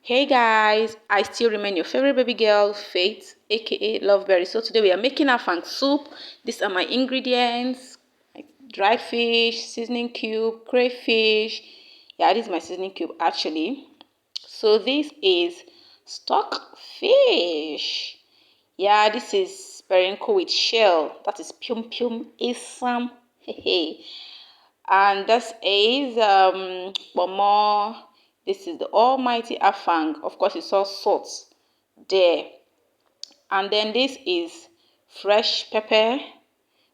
Hey guys, I still remain your favorite baby girl, Faith, aka Loveberry. So today we are making Afang soup. These are my ingredients: like dried fish, seasoning cube, crayfish. Yeah, this is my seasoning cube actually. So this is stock fish. Yeah, this is periwinkle with shell. That is pum pum isam. Hey. And this is more. This is the almighty Afang. Of course, it's all salt there. And then this is fresh pepper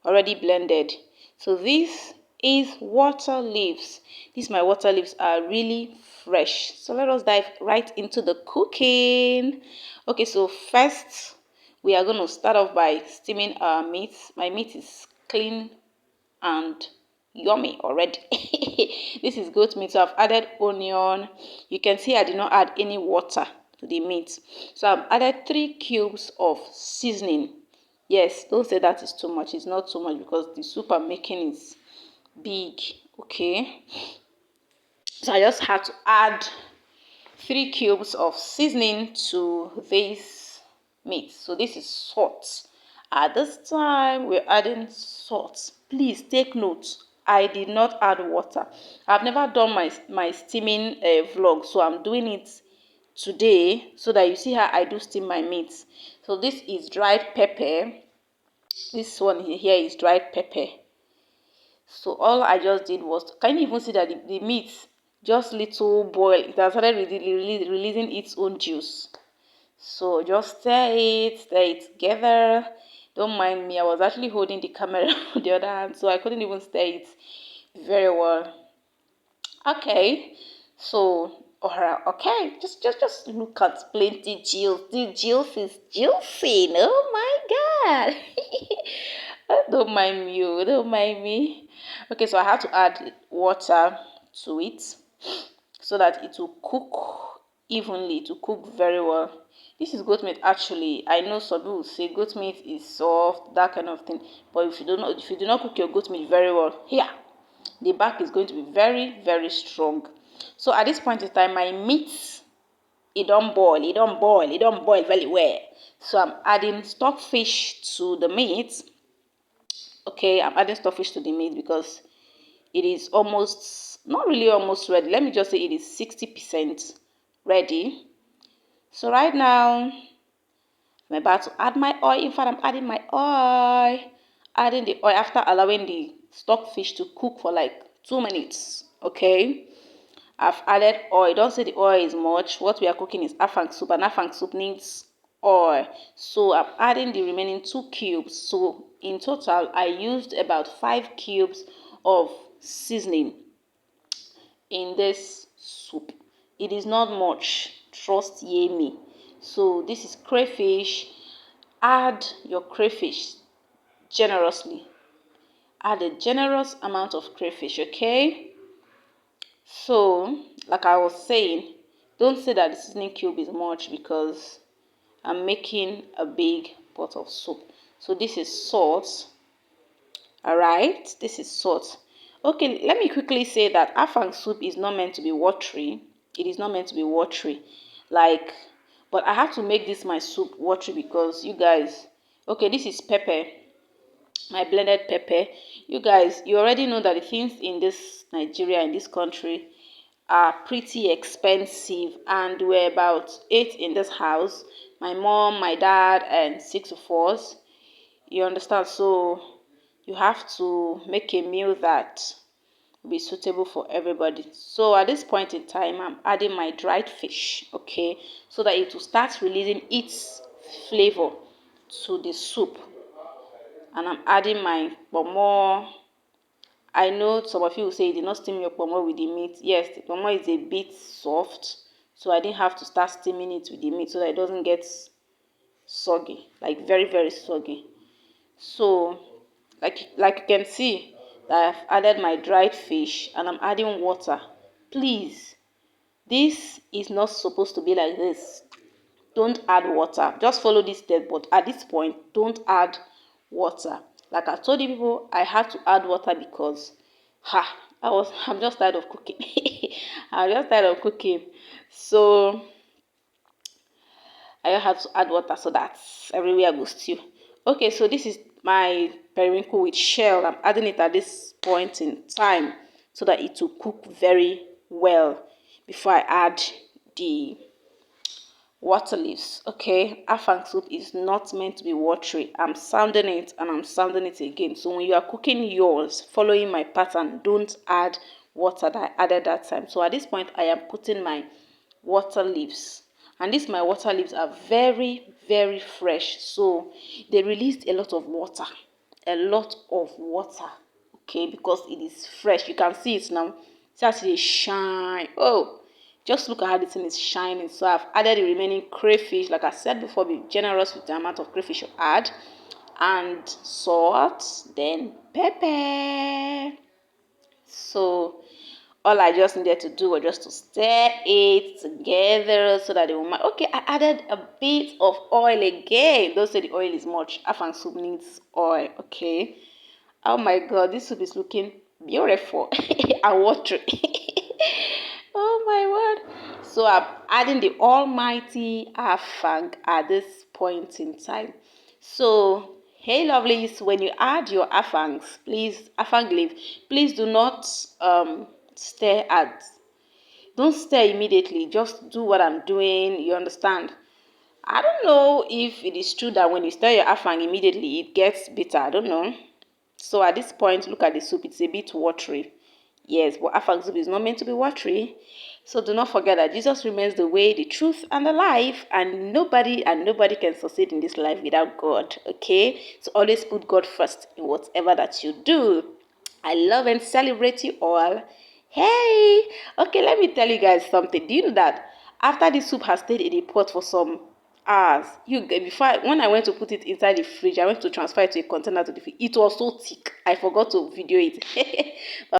already blended. So this is water leaves. These my water leaves are really fresh. So let us dive right into the cooking. Okay, so first we are going to start off by steaming our meat. My meat is clean and yummy already. This is goat meat, so I've added onion. You can see I did not add any water to the meat, so I've added 3 cubes of seasoning. Yes, don't say that is too much. It's not too much because the soup I'm making is big. Okay, so I just had to add 3 cubes of seasoning to this meat. So this is salt. At this time, we're adding salt. Please take note. I did not add water. I've never done my steaming vlog, so I'm doing it today so that you see how I do steam my meat. So this is dried pepper. This one here is dried pepper. So all I just did was, can you even see that the meat just little boil? It has started releasing its own juice. So just stir it together. Don't mind me, I was actually holding the camera with the other hand, so I couldn't even stir it very well. Okay, so alright, okay, just look at plenty juice. The juice is juicy. Oh my god. Don't mind me, don't mind me. Okay, so I have to add water to it so that it will cook evenly, to cook very well. This is goat meat actually. I know some people say goat meat is soft, that kind of thing. But if you do not cook your goat meat very well, here, the back is going to be very strong. So at this point in time, my meat, it don't boil very well. So I'm adding stockfish to the meat. Okay, I'm adding stockfish to the meat because it is almost, not really almost ready. Let me just say it is 60% ready. So right now, I'm about to add my oil. In fact, I'm adding my oil. Adding the oil after allowing the stockfish to cook for like 2 minutes. Okay. I've added oil. Don't say the oil is much. What we are cooking is afang soup, and afang soup needs oil. So I'm adding the remaining 2 cubes. So in total, I used about 5 cubes of seasoning in this soup. It is not much. Trust ye me. So this is crayfish. Add your crayfish generously. Add a generous amount of crayfish, okay? So, like I was saying, don't say that the seasoning cube is much because I'm making a big pot of soup. So this is salt. Alright, this is salt. Okay, let me quickly say that afang soup is not meant to be watery. It is not meant to be watery. Like, but I have to make this my soup watery because you guys, okay, this is pepper, my blended pepper. You guys, you already know that the things in this Nigeria, in this country, are pretty expensive, and we're about 8 in this house. My mom, my dad, and 6 of us. You understand? So you have to make a meal that will be suitable for everybody. So at this point in time, I'm adding my dried fish, okay, so that it will start releasing its flavor to the soup. And I'm adding my pomo. I know some of you will say you did not steam your pomo with the meat. Yes, the pomo is a bit soft, so I didn't have to start steaming it with the meat so that it doesn't get soggy, like very soggy. So like you can see that I've added my dried fish and I'm adding water. Please, this is not supposed to be like this. Don't add water. Just follow this step, but at this point, don't add water. Like I told you people, I had to add water because I'm just tired of cooking. I'm just tired of cooking. So I have to add water so that everywhere goes stew. Okay, so this is my periwinkle with shell. I'm adding it at this point in time so that it will cook very well before I add the water leaves. Okay, afang soup is not meant to be watery. I'm sounding it and I'm sounding it again. So when you are cooking yours, following my pattern, don't add water that I added that time. So at this point, I am putting my water leaves, and these my water leaves are very fresh, so they released a lot of water, okay, because it is fresh. You can see it now. See as it shine. Oh, just look at how the thing is shining. So I've added the remaining crayfish. Like I said before, be generous with the amount of crayfish you add, and salt, then pepper. So all I just needed to do was just to stir it together so that it will. Okay, I added a bit of oil again. Don't say the oil is much. Afang soup needs oil. Okay. Oh my God, this soup is looking beautiful and watery. Oh my word. So I'm adding the almighty Afang at this point in time. So, hey lovelies, when you add your Afangs, please, Afang leaf, please do not stir at, don't stir immediately. Just do what I'm doing, you understand? I don't know if it is true that when you stir your Afang immediately, it gets bitter. I don't know. So at this point, look at the soup. It's a bit watery. Yes, but Afang soup is not meant to be watery. So do not forget that Jesus remains the way, the truth, and the life, and nobody can succeed in this life without God. Okay? So always put God first in whatever that you do. I love and celebrate you all. Hey! Okay, let me tell you guys something. Do you know that after the soup has stayed in the pot for some hours, when I went to put it inside the fridge, I went to transfer it to a container to the fridge. It was so thick. I forgot to video it.